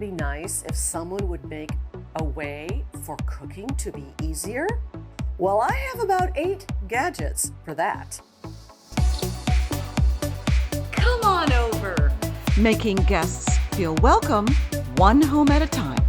be nice if someone would make a way for cooking to be easier? Well, I have about 8 gadgets for that. Come on over. Making guests feel welcome, one home at a time.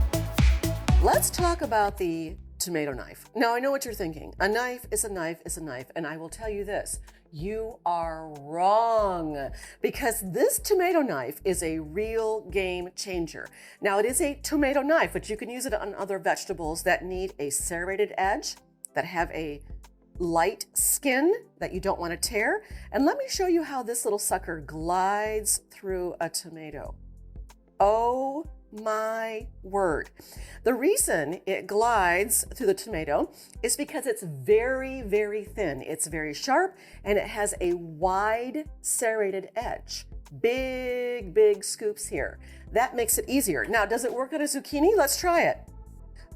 Let's talk about the tomato knife. Now, I know what you're thinking. A knife is a knife is a knife, and I will tell you this. You are wrong, because this tomato knife is a real game changer. Now, it is a tomato knife, but you can use it on other vegetables that need a serrated edge, that have a light skin that you don't want to tear. And let me show you how this little sucker glides through a tomato. Oh my word. The reason it glides through the tomato is because it's very, very thin. It's very sharp, and it has a wide serrated edge. Big, big scoops here. That makes it easier. Now, does it work on a zucchini? Let's try it.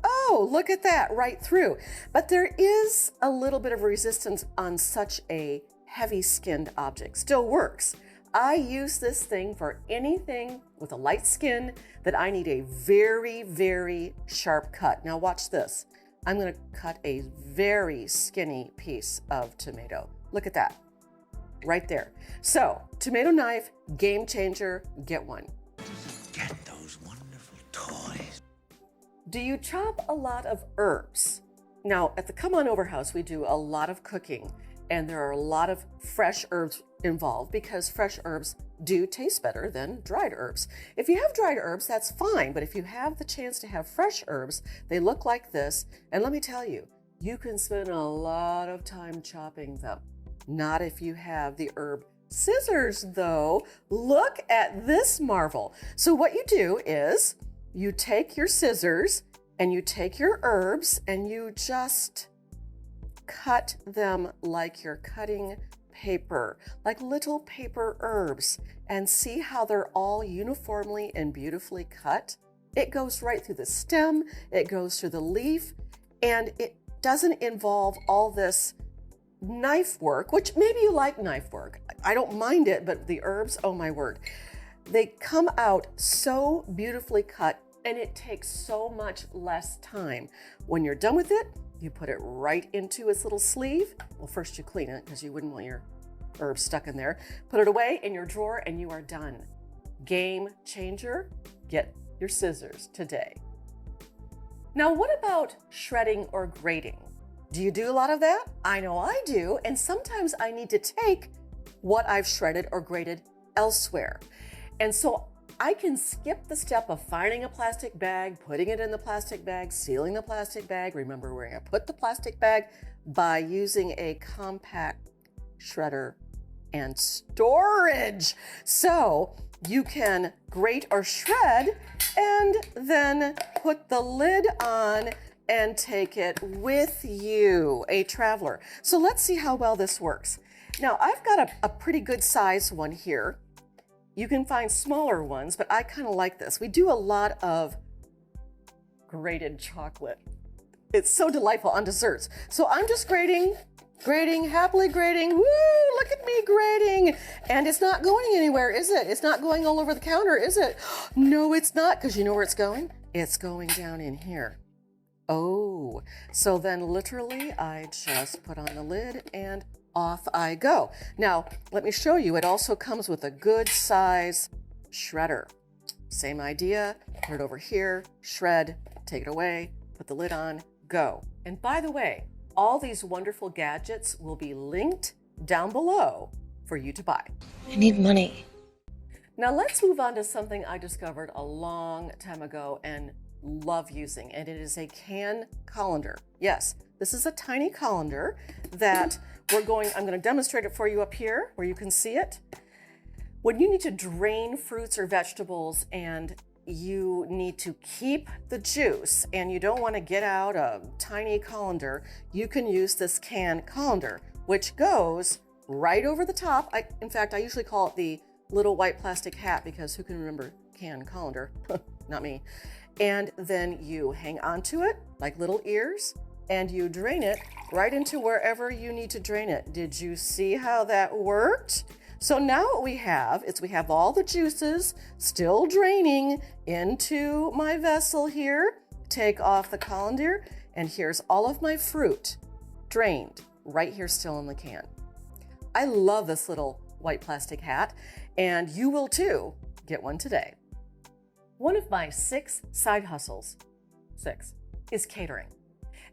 Oh, look at that, right through. But there is a little bit of resistance on such a heavy-skinned object. Still works. I use this thing for anything with a light skin that I need a very, very sharp cut. Now watch this. I'm going to cut a very skinny piece of tomato. Look at that, right there. So, tomato knife, game changer, get one. Get those wonderful toys. Do you chop a lot of herbs? Now, at the Come On Over house, we do a lot of cooking, and there are a lot of fresh herbs involved because fresh herbs do taste better than dried herbs. If you have dried herbs, that's fine, but if you have the chance to have fresh herbs, they look like this, and let me tell you, you can spend a lot of time chopping them. Not if you have the herb scissors, though. Look at this marvel. So what you do is you take your scissors and you take your herbs and you just cut them like you're cutting paper, like little paper herbs, and see how they're all uniformly and beautifully cut. It goes right through the stem, it goes through the leaf, and it doesn't involve all this knife work, which maybe you like knife work. I don't mind it, but the herbs, oh my word. They come out so beautifully cut, and it takes so much less time. When you're done with it, you put it right into its little sleeve. Well, first you clean it because you wouldn't want your herbs stuck in there. Put it away in your drawer and you are done. Game changer. Get your scissors today. Now, what about shredding or grating? Do you do a lot of that? I know I do, and sometimes I need to take what I've shredded or grated elsewhere. And so I can skip the step of finding a plastic bag, putting it in the plastic bag, sealing the plastic bag. Remember where I put the plastic bag by using a compact shredder and storage. So you can grate or shred and then put the lid on and take it with you, a traveler. So let's see how well this works. Now I've got a pretty good size one here. You can find smaller ones, but I kind of like this. We do a lot of grated chocolate. It's so delightful on desserts. So I'm just grating, happily grating. Woo, look at me grating. And it's not going anywhere, is it? It's not going all over the counter, is it? No, it's not, because you know where it's going? It's going down in here. Oh, so then literally I just put on the lid and off I go. Now, let me show you. It also comes with a good size shredder. Same idea. Put it over here, shred, take it away, put the lid on, go. And by the way, all these wonderful gadgets will be linked down below for you to buy. I need money. Now let's move on to something I discovered a long time ago and love using, and it is a can colander. Yes, this is a tiny colander that I'm going to demonstrate it for you up here where you can see it. When you need to drain fruits or vegetables and you need to keep the juice and you don't want to get out a tiny colander, you can use this can colander, which goes right over the top. In fact, I usually call it the little white plastic hat because who can remember can colander? Not me. And then you hang onto it like little ears and you drain it right into wherever you need to drain it. Did you see how that worked? So now what we have is we have all the juices still draining into my vessel here. Take off the colander, and here's all of my fruit drained right here still in the can. I love this little white plastic hat, and you will too. Get one today. One of my 6 side hustles, 6, is catering.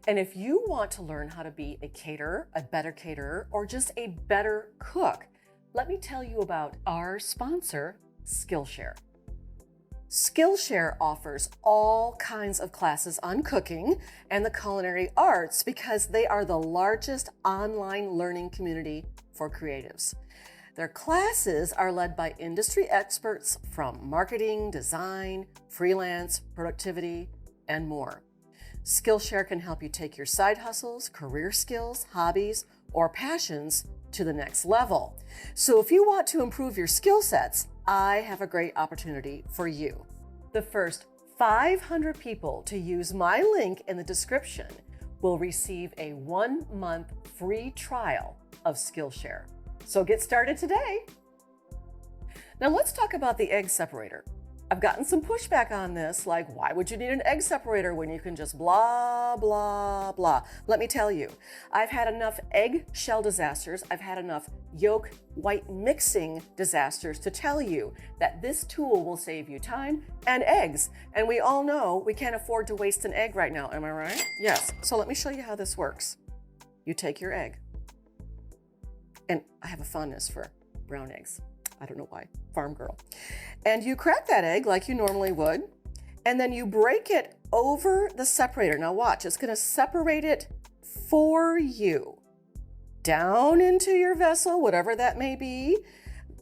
And if you want to learn how to be a caterer, a better caterer, or just a better cook, let me tell you about our sponsor, Skillshare. Skillshare offers all kinds of classes on cooking and the culinary arts because they are the largest online learning community for creatives. Their classes are led by industry experts from marketing, design, freelance, productivity, and more. Skillshare can help you take your side hustles, career skills, hobbies, or passions to the next level. So if you want to improve your skill sets, I have a great opportunity for you. The first 500 people to use my link in the description will receive a 1-month free trial of Skillshare. So get started today. Now let's talk about the egg separator. I've gotten some pushback on this, like, why would you need an egg separator when you can just blah, blah, blah? Let me tell you, I've had enough egg shell disasters, I've had enough yolk white mixing disasters to tell you that this tool will save you time and eggs. And we all know we can't afford to waste an egg right now, am I right? Yes, so let me show you how this works. You take your egg, and I have a fondness for brown eggs. I don't know why, farm girl. And you crack that egg like you normally would, and then you break it over the separator. Now watch, it's gonna separate it for you. Down into your vessel, whatever that may be.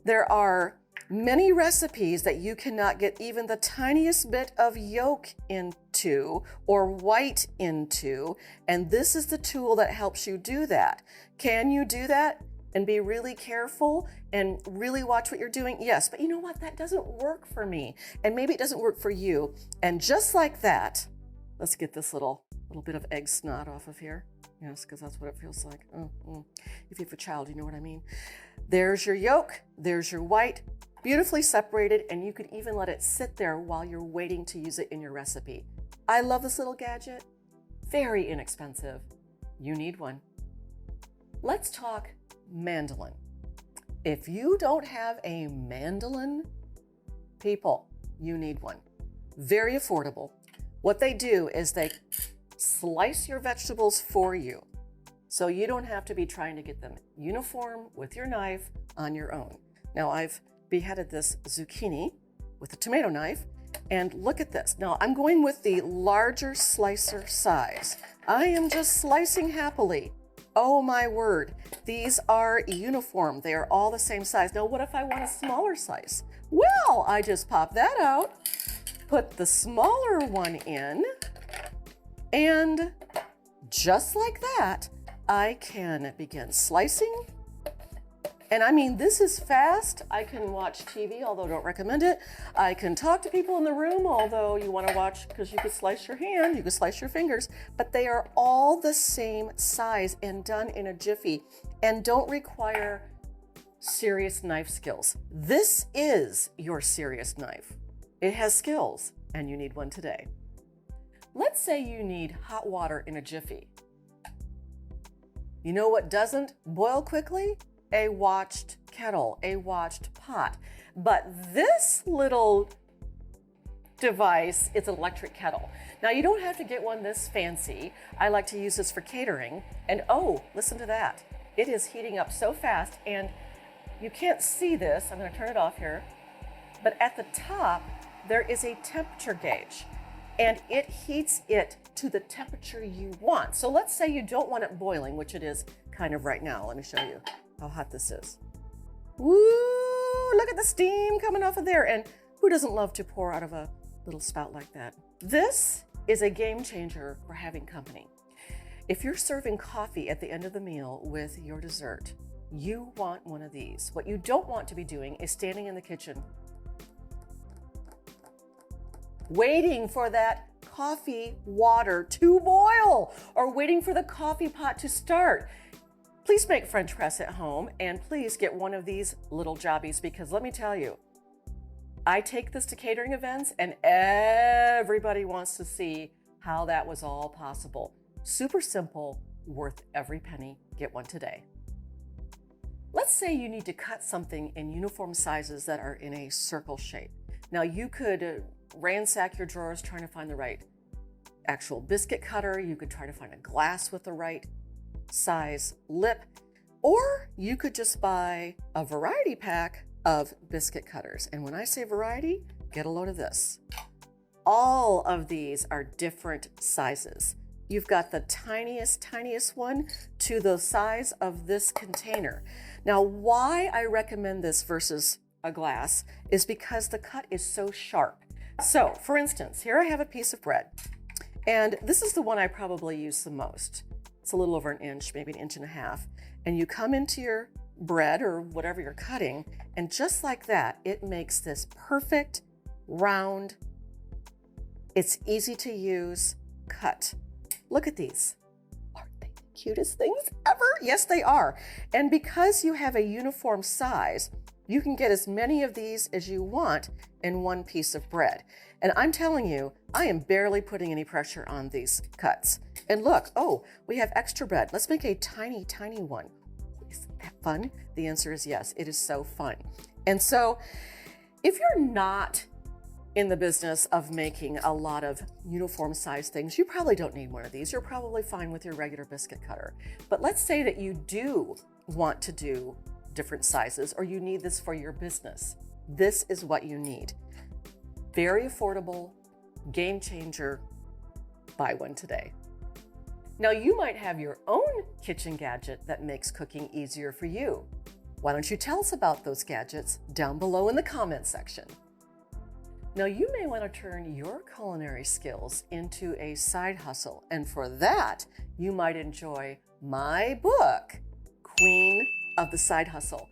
There are many recipes that you cannot get even the tiniest bit of yolk into or white into, and this is the tool that helps you do that. Can you do that and be really careful and really watch what you're doing? Yes, but you know what? That doesn't work for me, and maybe it doesn't work for you. And just like that, let's get this little bit of egg snot off of here. Yes, because that's what it feels like. If you have a child, you know what I mean. There's your yolk, there's your white, beautifully separated, and you could even let it sit there while you're waiting to use it in your recipe. I love this little gadget. Very inexpensive. You need one. Let's talk mandolin. If you don't have a mandolin, people, you need one. Very affordable. What they do is they slice your vegetables for you, so you don't have to be trying to get them uniform with your knife on your own. Now I've beheaded this zucchini with a tomato knife, and look at this. Now I'm going with the larger slicer size. I am just slicing happily. Oh my word, these are uniform. They are all the same size. Now what if I want a smaller slice? Well, I just pop that out, put the smaller one in, and just like that, I can begin slicing. And I mean, this is fast. I can watch TV, although I don't recommend it. I can talk to people in the room, although you want to watch because you could slice your hand, you could slice your fingers, but they are all the same size and done in a jiffy and don't require serious knife skills. This is your serious knife. It has skills, and you need one today. Let's say you need hot water in a jiffy. You know what doesn't boil quickly? A watched kettle, a watched pot. But this little device is an electric kettle. Now you don't have to get one this fancy. I like to use this for catering. And oh, listen to that. It is heating up so fast, and you can't see this. I'm gonna turn it off here. But at the top, there is a temperature gauge, and it heats it to the temperature you want. So let's say you don't want it boiling, which it is kind of right now. Let me show you how hot this is. Woo, look at the steam coming off of there. And who doesn't love to pour out of a little spout like that? This is a game changer for having company. If you're serving coffee at the end of the meal with your dessert, you want one of these. What you don't want to be doing is standing in the kitchen waiting for that coffee water to boil or waiting for the coffee pot to start. Please make French press at home, and please get one of these little jobbies, because let me tell you, I take this to catering events and everybody wants to see how that was all possible. Super simple, worth every penny. Get one today. Let's say you need to cut something in uniform sizes that are in a circle shape. Now you could ransack your drawers trying to find the right actual biscuit cutter. You could try to find a glass with the right size lip, or you could just buy a variety pack of biscuit cutters. And when I say variety, get a load of this. All of these are different sizes. You've got the tiniest one to the size of this container. Now, why I recommend this versus a glass is because the cut is so sharp. So, for instance, here I have a piece of bread, and this is the one I probably use the most. It's a little over 1 inch, maybe 1.5 inches. And you come into your bread or whatever you're cutting, and just like that, it makes this perfect, round, it's easy to use cut. Look at these. Aren't they the cutest things ever? Yes, they are. And because you have a uniform size, you can get as many of these as you want in one piece of bread. And I'm telling you, I am barely putting any pressure on these cuts. And look, oh, we have extra bread. Let's make a tiny one. Isn't that fun? The answer is yes, it is so fun. And so if you're not in the business of making a lot of uniform size things, you probably don't need one of these. You're probably fine with your regular biscuit cutter. But let's say that you do want to do different sizes, or you need this for your business. This is what you need. Very affordable, game changer. Buy one today. Now, you might have your own kitchen gadget that makes cooking easier for you. Why don't you tell us about those gadgets down below in the comment section? Now, you may want to turn your culinary skills into a side hustle, and for that, you might enjoy my book, Queen of the Side Hustle.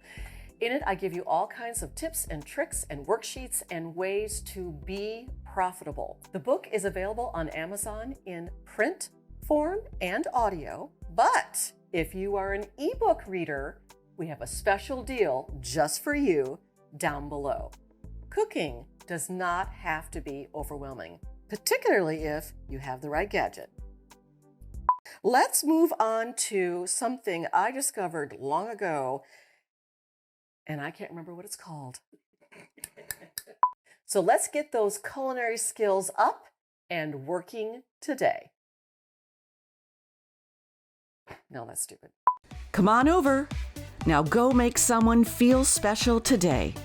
In it, I give you all kinds of tips and tricks and worksheets and ways to be profitable. The book is available on Amazon in print form and audio, but if you are an ebook reader, we have a special deal just for you down below. Cooking does not have to be overwhelming, particularly if you have the right gadget. Let's move on to something I discovered long ago, and I can't remember what it's called. So let's get those culinary skills up and working today. No, that's stupid. Come on over. Now go make someone feel special today.